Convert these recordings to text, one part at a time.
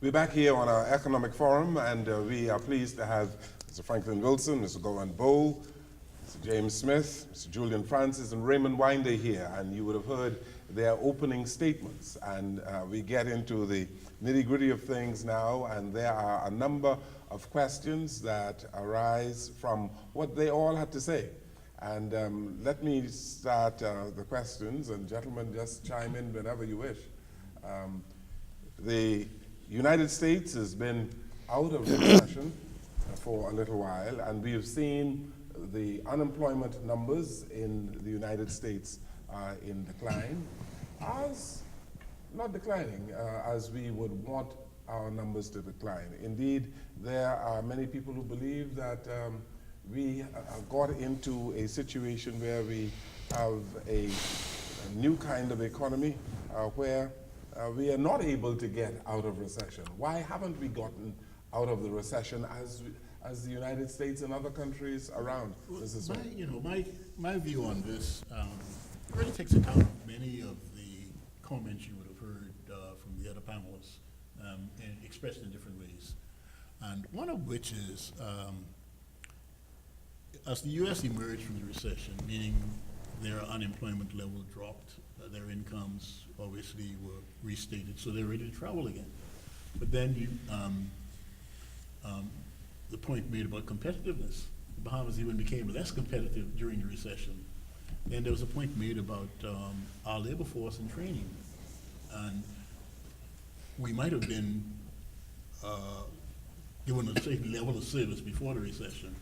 We're back here on our economic forum, and we are pleased to have Mr. Franklin Wilson, Mr. Goran Bowe, Mr. James Smith, Mr. Julian Francis, and Raymond Winder here. And you would have heard their opening statements. And we get into the nitty-gritty of things now, and there are a number of questions that arise from what they all had to say. And let me start the questions, and gentlemen, just chime in whenever you wish. The United States has been out of recession for a little while, and we have seen the unemployment numbers in the United States in decline, not declining as we would want our numbers to decline. Indeed, there are many people who believe that we got into a situation where we have a new kind of economy where we are not able to get out of recession. Why haven't we gotten out of the recession as the United States and other countries around? My view on this really takes account of many of the comments you would have heard from the other panelists and expressed in different ways. And one of which is, as the U.S. emerged from the recession, meaning their unemployment level dropped, their incomes obviously were restated, so they're ready to travel again. But then the point made about competitiveness. The Bahamas even became less competitive during the recession. And there was a point made about our labor force and training. And we might have been given a certain level of service before the recession.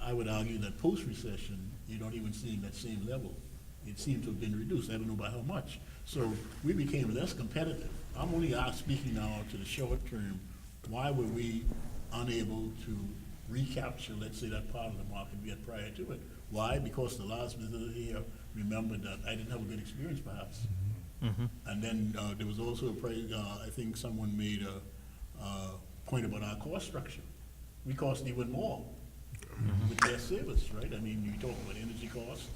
I would argue that post-recession, you're not even seeing that same level. It seemed to have been reduced. I don't know by how much. So we became less competitive. I'm only speaking now to the short term. Why were we unable to recapture, let's say, that part of the market we had prior to it? Why? Because the last visitor here remembered that I didn't have a good experience, perhaps. Mm-hmm. And then there was also I think someone made a point about our cost structure. We cost even more with less service, right? I mean, you talk about energy costs.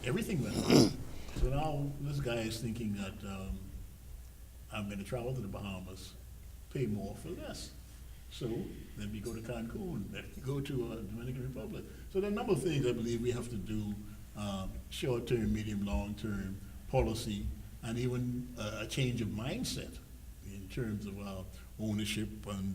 Everything went up. So now this guy is thinking that I'm going to travel to the Bahamas, pay more for less. So then we go to Cancun, then we go to Dominican Republic. So there are a number of things I believe we have to do, short-term, medium, long-term policy, and even a change of mindset in terms of ownership and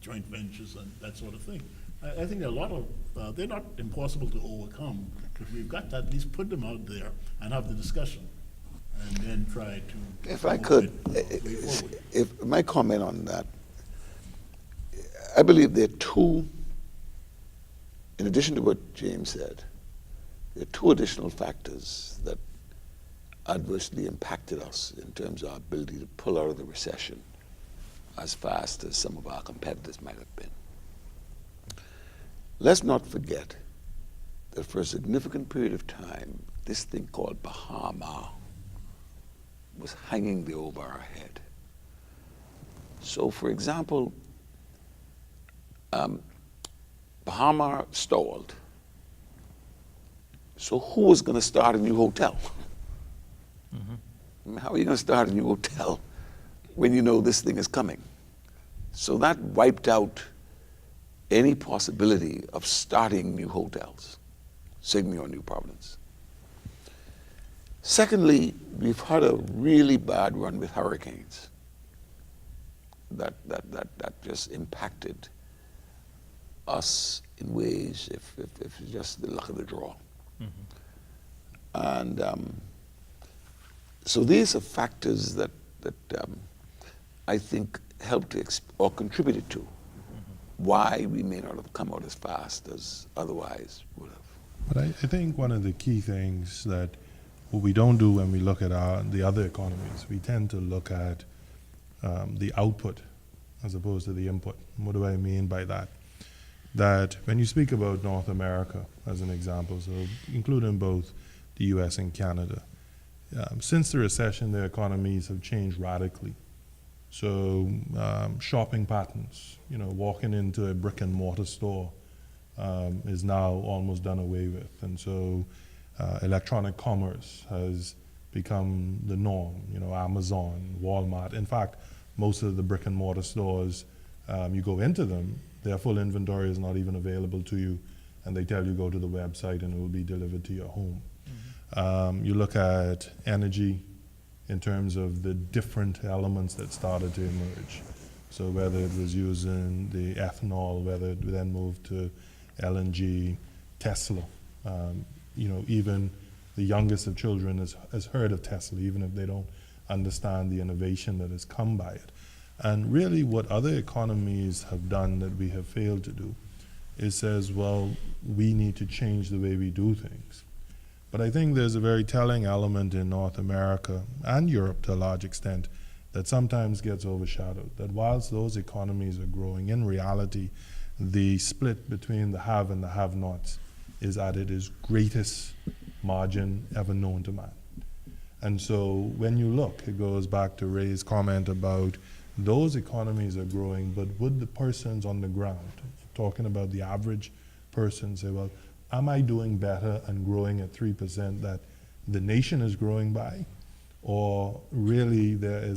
joint ventures and that sort of thing. I think there are a lot of, they're not impossible to overcome, but we've got to at least put them out there and have the discussion, and then try to. If I could, if my comment on that, I believe there are two, in addition to what James said, there are two additional factors that adversely impacted us in terms of our ability to pull out of the recession as fast as some of our competitors might have been. Let's not forget that for a significant period of time, this thing called Bahama was hanging there over our head. So, for example, Bahama stalled. So who was going to start a new hotel? Mm-hmm. I mean, how are you going to start a new hotel when you know this thing is coming? So that wiped out any possibility of starting new hotels, Sydney or New Providence. Secondly, we've had a really bad run with hurricanes that just impacted us in ways if it's just the luck of the draw. Mm-hmm. And so these are factors that I think helped to or contributed to why we may not have come out as fast as otherwise would have. But I think one of the key things that what we don't do when we look at the other economies, we tend to look at the output as opposed to the input. What do I mean by that? That when you speak about North America as an example, so including both the US and Canada, since the recession, their economies have changed radically. So shopping patterns, walking into a brick and mortar store is now almost done away with. And so electronic commerce has become the norm, Amazon, Walmart. In fact, most of the brick and mortar stores, you go into them, their full inventory is not even available to you, and they tell you go to the website and it will be delivered to your home. You look at energy in terms of the different elements that started to emerge. So whether it was using the ethanol, whether it then moved to LNG, Tesla, even the youngest of children has heard of Tesla, even if they don't understand the innovation that has come by it. And really what other economies have done that we have failed to do is says, well, we need to change the way we do things. But I think there's a very telling element in North America and Europe to a large extent that sometimes gets overshadowed, that whilst those economies are growing, in reality, the split between the have and the have-nots is at its greatest margin ever known to man. And so when you look, it goes back to Ray's comment about those economies are growing, but would the persons on the ground, talking about the average person, say, well, am I doing better and growing at 3% that the nation is growing by? Or really there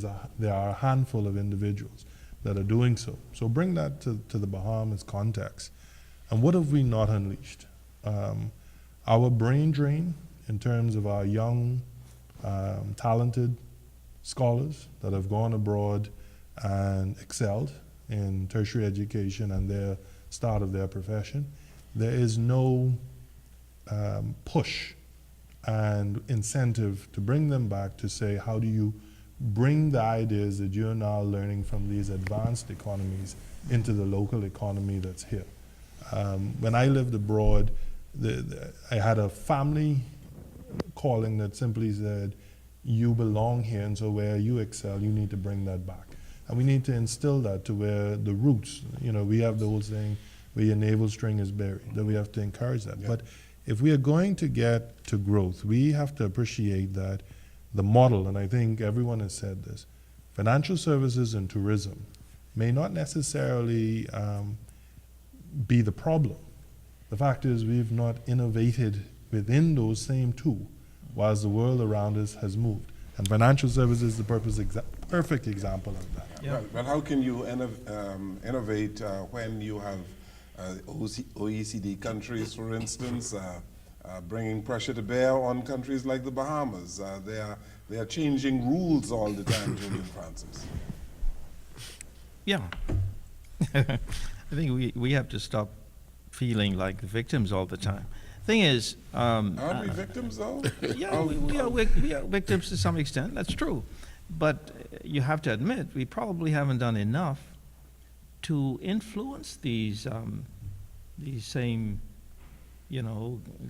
are a handful of individuals that are doing so. So bring that to the Bahamas context. And what have we not unleashed? Our brain drain in terms of our young, talented scholars that have gone abroad and excelled in tertiary education and their start of their profession. There is no push and incentive to bring them back to say, how do you bring the ideas that you're now learning from these advanced economies into the local economy that's here? When I lived abroad, I had a family calling that simply said, you belong here, and so where you excel, you need to bring that back. And we need to instill that to where the roots, we have the old saying, where your navel string is buried, that we have to encourage that. Yeah. But if we are going to get to growth, we have to appreciate that the model, and I think everyone has said this, financial services and tourism may not necessarily be the problem. The fact is we've not innovated within those same two, whilst the world around us has moved. And financial services is the perfect example of that. Yeah. Well, how can you innovate when you have OECD countries, for instance, bringing pressure to bear on countries like the Bahamas? They are changing rules all the time, Julian Francis. Yeah. I think we have to stop feeling like victims all the time. Thing is, aren't we victims though? Yeah, we are victims to some extent. That's true, but you have to admit we probably haven't done enough to influence these same,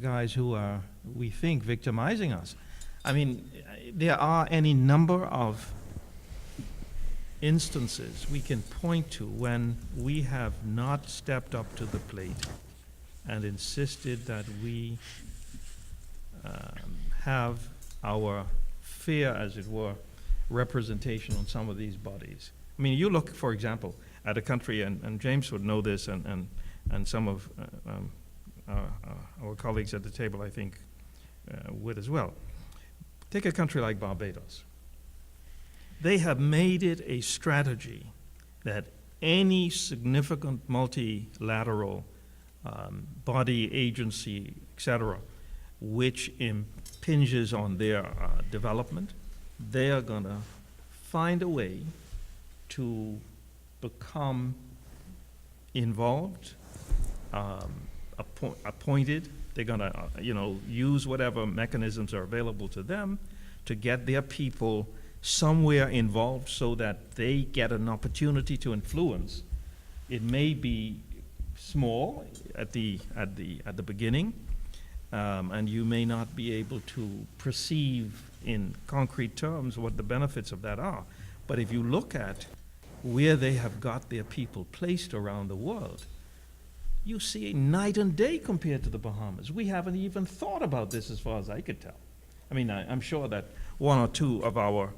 guys who are, we think, victimizing us. I mean, there are any number of instances we can point to when we have not stepped up to the plate and insisted that we have our fair, as it were, representation on some of these bodies. I mean, you look, for example, at a country, and James would know this, and some of our colleagues at the table, I think, would as well. Take a country like Barbados. They have made it a strategy that any significant multilateral body, agency, etc., which impinges on their development, they are going to find a way to become involved, appointed. They're going to, use whatever mechanisms are available to them to get their people somewhere involved so that they get an opportunity to influence. It may be small at the beginning, and you may not be able to perceive in concrete terms what the benefits of that are. But if you look at where they have got their people placed around the world, you see a night and day compared to the Bahamas. We haven't even thought about this as far as I could tell. I mean, I'm sure that one or two of our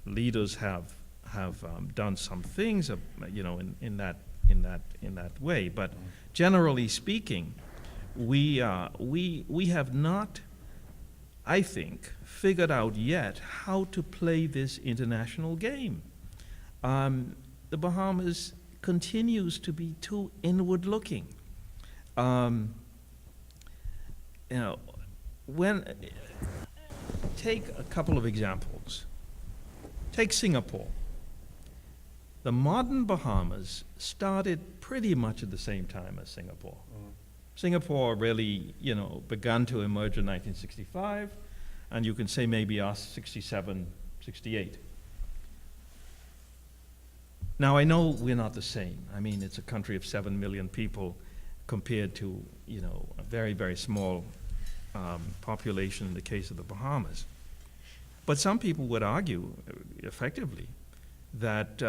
leaders have done some things, in that way. But generally speaking, we have not I think, figured out yet how to play this international game. The Bahamas continues to be too inward-looking. Take a couple of examples. Take Singapore. The modern Bahamas started pretty much at the same time as Singapore. Singapore really, began to emerge in 1965, and you can say maybe us 67, 68. Now, I know we're not the same. I mean, it's a country of 7 million people compared to, a very, very small population in the case of the Bahamas. But some people would argue, effectively, that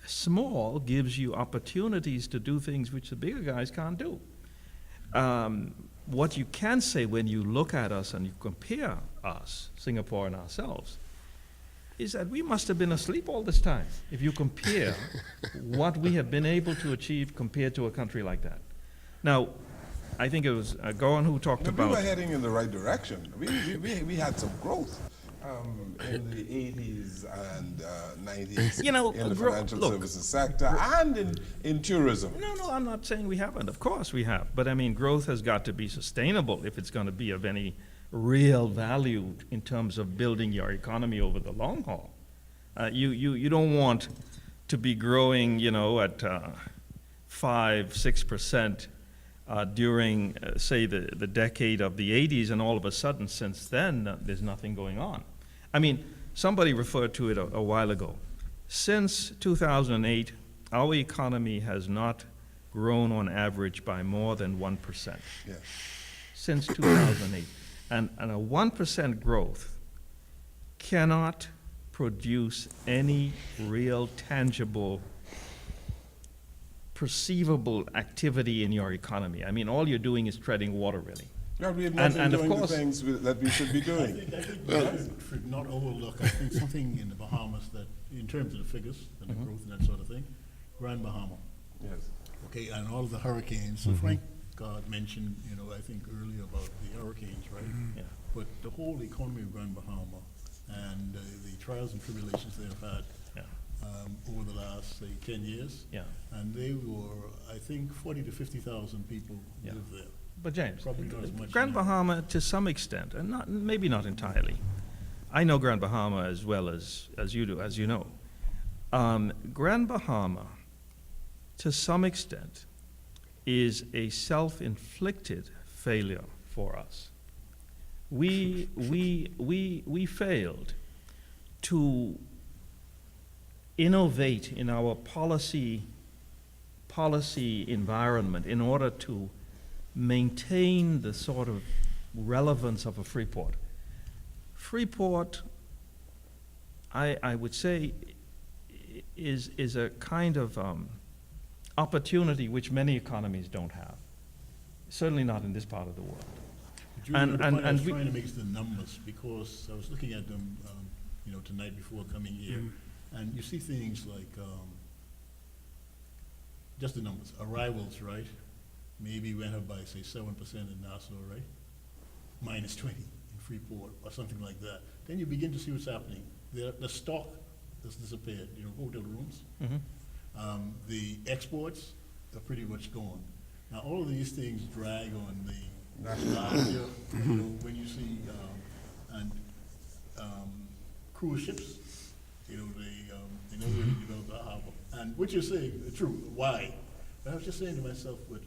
small gives you opportunities to do things which the bigger guys can't do. What you can say when you look at us and you compare us, Singapore and ourselves, is that we must have been asleep all this time if you compare what we have been able to achieve compared to a country like that. Now, I think it was Gowan who talked But about... we were heading in the right direction. We had some growth in the 80s and 90s in the financial services sector and in tourism. No, I'm not saying we haven't. Of course we have. But I mean, growth has got to be sustainable if it's going to be of any real value in terms of building your economy over the long haul. You don't want to be growing, at 5-6% during, say, the decade of the 80s, and all of a sudden, since then, there's nothing going on. I mean, somebody referred to it a while ago. Since 2008, our economy has not grown on average by more than 1%. Yes. Since 2008. And a 1% growth cannot produce any real, tangible, perceivable activity in your economy. I mean, all you're doing is treading water, really. Yeah, we have not been And of doing the course- things that we should be I doing. think we should not overlook, I think, something in the Bahamas that, in terms of the figures and the growth and that sort of thing, Grand Bahama. Yes. Okay, and all of the hurricanes. So Frank mentioned, I think earlier about the hurricanes, right? Yeah. But the whole economy of Grand Bahama and the trials and tribulations they have had Yeah. over the last, say, 10 years. Yeah. And they were, I think, 40 to 50,000 people Yeah. live there. But James, Probably not as much Grand now. Bahama, to some extent, and maybe not entirely. I know Grand Bahama as well as you do, as you know. Grand Bahama, to some extent, is a self-inflicted failure for us. We failed to innovate in our policy environment in order to maintain the sort of relevance of a free port. Freeport, I would say, is a kind of opportunity which many economies don't have. Certainly not in this part of the world. But the point I was we- trying to make is the numbers, because I was looking at them, tonight before coming here, and you see things like, just the numbers, arrivals, right? Maybe went up by, say, 7% in Nassau, right? Minus 20 in Freeport, or something like that. Then you begin to see what's happening. The stock has disappeared, hotel rooms. The exports are pretty much gone. Now, all of these things drag on the last year, when you see, cruise ships, they never really developed the harbor. And what you're saying, true, why? But I was just saying to myself, but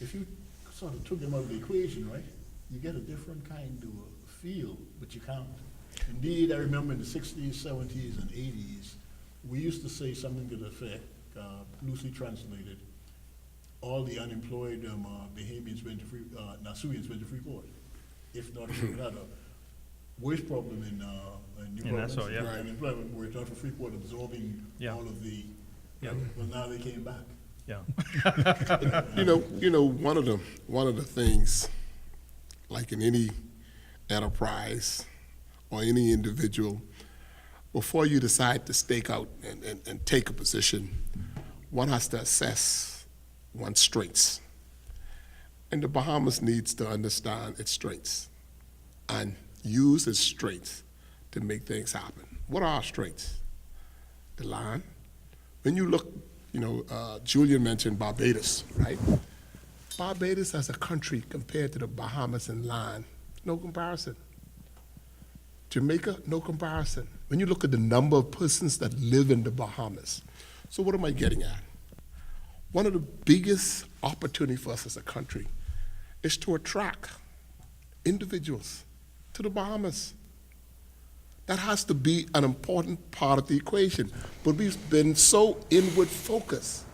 if you sort of took them out of the equation, right, you get a different kind of feel, but you can't. Indeed, I remember in the 60s, 70s, and 80s, we used to say something to the effect, loosely translated, all the unemployed Bahamians went to Nassauians went to Freeport. If not, we had a worse problem in New In Orleans. Nassau, yeah. Unemployment, where it not for Freeport absorbing Yeah. all of the, Yeah. well, now they came back. Yeah. One of the things, like in any enterprise or any individual, before you decide to stake out and take a position, one has to assess one's strengths. And the Bahamas needs to understand its strengths. And use its strengths to make things happen. What are our strengths? The land. When you look, Julian mentioned Barbados, right? Barbados as a country compared to the Bahamas and land, no comparison. Jamaica, no comparison. When you look at the number of persons that live in the Bahamas. So what am I getting at? One of the biggest opportunities for us as a country is to attract individuals to the Bahamas. That has to be an important part of the equation. But we've been so inward focused.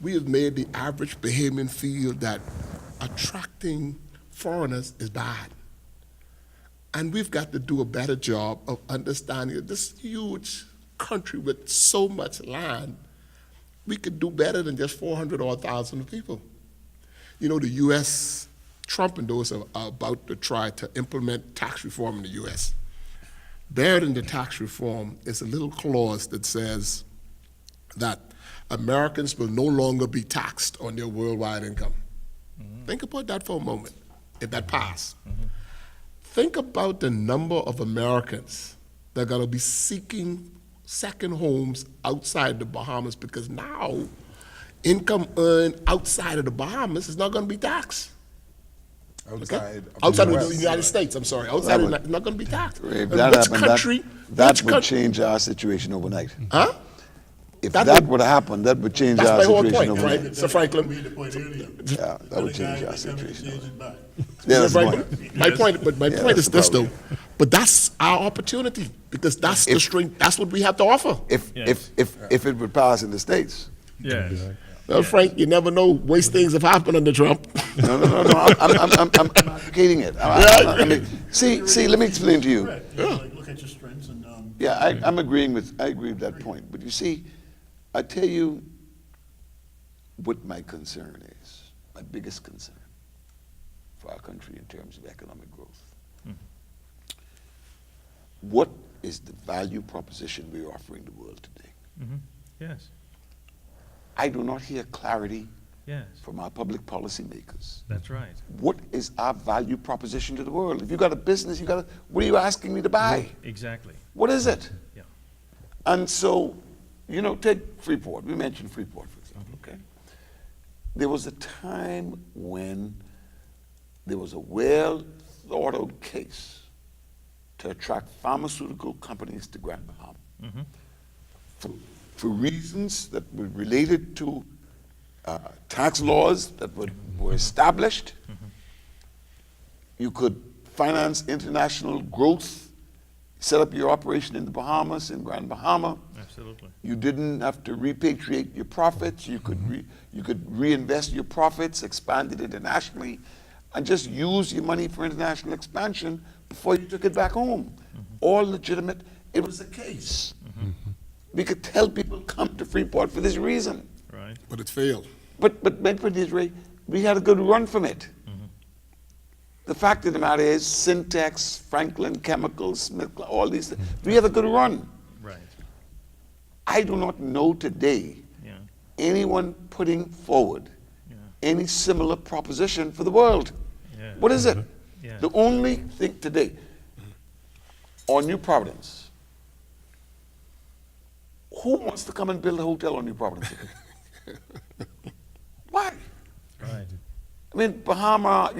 We have made the average Bahamian feel that attracting foreigners is bad. And we've got to do a better job of understanding that this huge country with so much land, we could do better than just 400 or 1,000 people. The U.S., Trump and those are about to try to implement tax reform in the U.S. Buried in the tax reform is a little clause that says that Americans will no longer be taxed on their worldwide income. Mm-hmm. Think about that for a moment, if that passed. Mm-hmm. Think about the number of Americans that are going to be seeking second homes outside the Bahamas, because now income earned outside of the Bahamas is not going to be taxed. Outside of the US, United States, I'm sorry. Outside of not going to be taxed. If that happened, that would change our situation overnight. Huh? If that would happen, that would change our situation point, overnight. Right? So Franklin, yeah, that would change our situation. Yeah, that's my point. But my point is this, though. But that's our opportunity, because that's the strength. That's what we have to offer. If it would pass in the States. Yeah. Well, Frank, you never know. Worse things have happened under Trump. No. I'm advocating it. I mean, see. Let me explain to you. Look at your strengths and. Yeah, I agree with that point. But you see, I tell you what my concern is. My biggest concern for our country in terms of economic growth. Mm-hmm. What is the value proposition we're offering the world today? Mm-hmm. Yes. I do not hear clarity Yes. from our public policy makers. That's right. What is our value proposition to the world? If you got a business, what are you asking me to buy? Exactly. What is it? Yeah. And so, take Freeport. We mentioned Freeport, for example, okay? There was a time when there was a well thought out case to attract pharmaceutical companies to Grand Bahama. Mm-hmm. For reasons that were related to tax laws that were established. Mm-hmm. You could finance international growth, set up your operation in the Bahamas, in Grand Bahama. Absolutely. You didn't have to repatriate your profits. You could reinvest your profits, expand it internationally, and just use your money for international expansion before you took it back home. Mm-hmm. All legitimate. It was the case. Mm-hmm. We could tell people come to Freeport for this reason. Right. But it failed. But Ray, we had a good run from it. Mm-hmm. The fact of the matter is, Syntex, Franklin Chemicals, Smith, all these things, we had a good run. Right. I do not know today anyone putting forward any similar proposition for the world. Yeah. What is it? Yeah. The only thing today, on New Providence, who wants to come and build a hotel on New Providence? Why? Right. I mean, Bahama,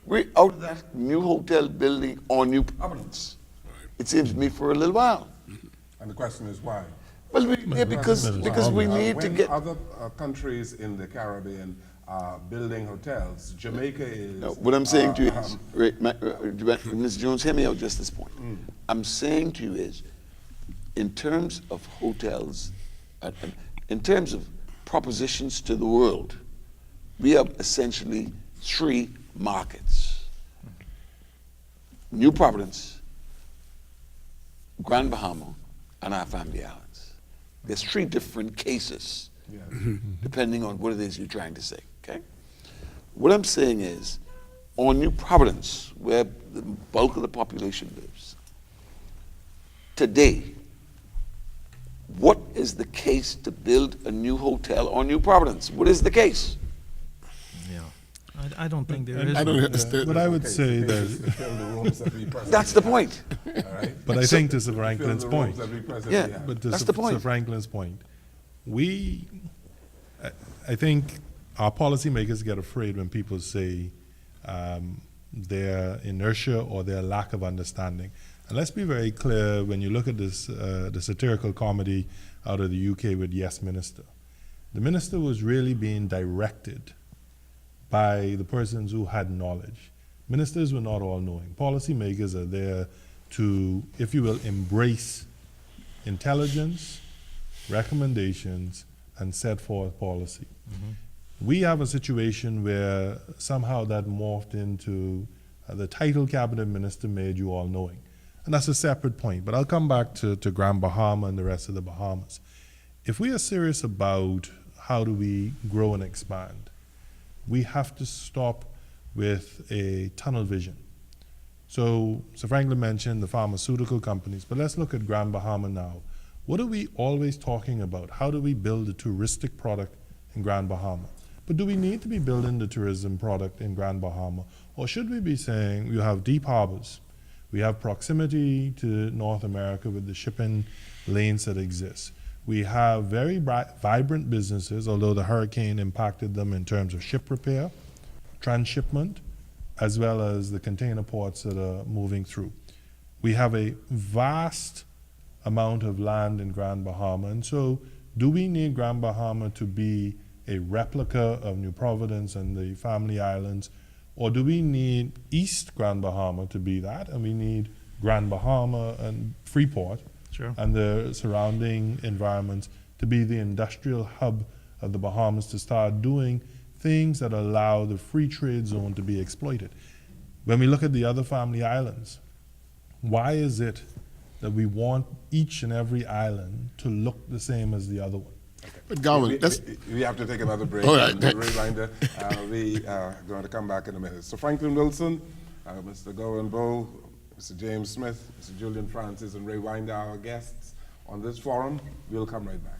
we're out of that new hotel building on New Providence. Right. It seems to me for a little while. And the question is why? Well, because we need to get... Other countries in the Caribbean are building hotels. Jamaica is... No, what I'm saying to you is, Ms. Jones, hear me out just this point. I'm saying to you is, in terms of hotels, in terms of propositions to the world, we have essentially three markets. New Providence, Grand Bahama, and our family islands. There's three different cases, depending on what it is you're trying to say, okay? What I'm saying is, on New Providence, where the bulk of the population lives, today, what is the case to build a new hotel on New Providence? What is the case? Yeah. I don't think there is. I don't one. understand. But I would Okay, say the case is that, to fill the rooms that we presently That's the have, point. all right? but I think to Sir Fill Franklin's the point, rooms that we presently Yeah. have. but to That's Sir the point. Sir Franklin's point, I think our policymakers get afraid when people say their inertia or their lack of understanding. And let's be very clear, when you look at this, the satirical comedy out of the UK with Yes Minister, the minister was really being directed by the persons who had knowledge. Ministers were not all knowing. Policymakers are there to, if you will, embrace intelligence, recommendations, and set forth policy. We have a situation where somehow that morphed into the title cabinet minister made you all knowing. And that's a separate point. But I'll come back to Grand Bahama and the rest of the Bahamas. If we are serious about how do we grow and expand, we have to stop with a tunnel vision. So Sir Franklin mentioned the pharmaceutical companies, but let's look at Grand Bahama now. What are we always talking about? How do we build a touristic product in Grand Bahama? But do we need to be building the tourism product in Grand Bahama? Or should we be saying you have deep harbors, we have proximity to North America with the shipping lanes that exist. We have very vibrant businesses, although the hurricane impacted them in terms of ship repair, transshipment, as well as the container ports that are moving through. We have a vast amount of land in Grand Bahama, and so do we need Grand Bahama to be a replica of New Providence and the Family Islands, or do we need East Grand Bahama to be that, and we need Grand Bahama and Freeport Sure. and the surrounding environments to be the industrial hub of the Bahamas to start doing things that allow the free trade zone to be exploited? When we look at the other Family Islands, why is it that we want each and every island to look the same as the other one? But Gowan, We have to take another break. All right. And a reminder, we are going to come back in a minute. So Franklin Wilson, Mr. Gowan Bowe, Mr. James Smith, Mr. Julian Francis, and Ray Winder, our guests on this forum. We'll come right back.